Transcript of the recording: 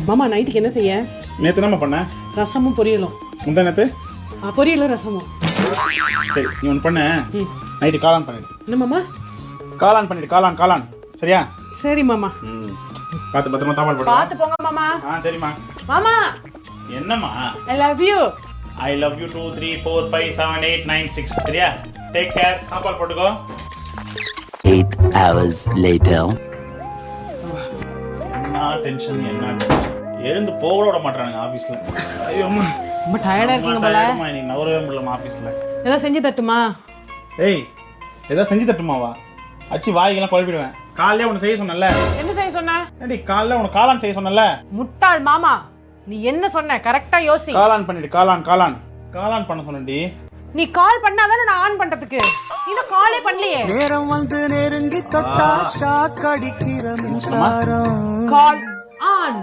மாமா நைட்டுக்கு என்ன செய்ய? நேற்று என்ன பண்ணேன்? ரசமும் பொரியலும். முந்தா நேற்று பொரியலும் ரசமும். சரி நீ ஒன்று பண்ண, நைட்டு காளான் பண்ணிடு. என்ன மாமா? காளான் பண்ணிடு, காளான் சரியா? சரி மாமா. பார்த்து பத்திரமா தாப்பால் போடு. பார்த்து போங்க மாமா. சரிம்மா. மாமா என்னம்மா? I love you. I love you 2 3 4 5 7 8 9 6 சரியா? Take care. தாப்பால் போட்டுக்கோ. 8 hours later. என்ன டென்ஷன் எழுந்து போக விட மாட்டானுங்க ஆபீஸ்ல. ஐயோ அம்மா ரொம்ப டயர்டா இருக்கீங்க போல. நீ நவரவே முடியல ஆபீஸ்ல. ஏதோ செஞ்சு தட்டுமா? ஏய் ஏதோ செஞ்சு தட்டுமாவா? அச்சி வாய்க்கெல்லாம் குழப்பிடுவேன். காலையிலே உன்னை செய்ய சொன்னல. என்ன செய்ய சொன்ன? ஏடி காலையில உனக்கு காளான் செய்ய சொன்னல. முட்டாள் மாமா, நீ என்ன சொன்ன? கரெக்டா யோசி. காளான் பண்ணிடு, காளான் பண்ண சொன்னடி. நீ கால் பண்ணாதானே நான் ஆன் பண்றதுக்கு. நீ காலே பண்ணலையே. நேரம் வந்து நெருங்கி தொட்டா ஷாக் அடிக்கிற மின்சாரம். Call on.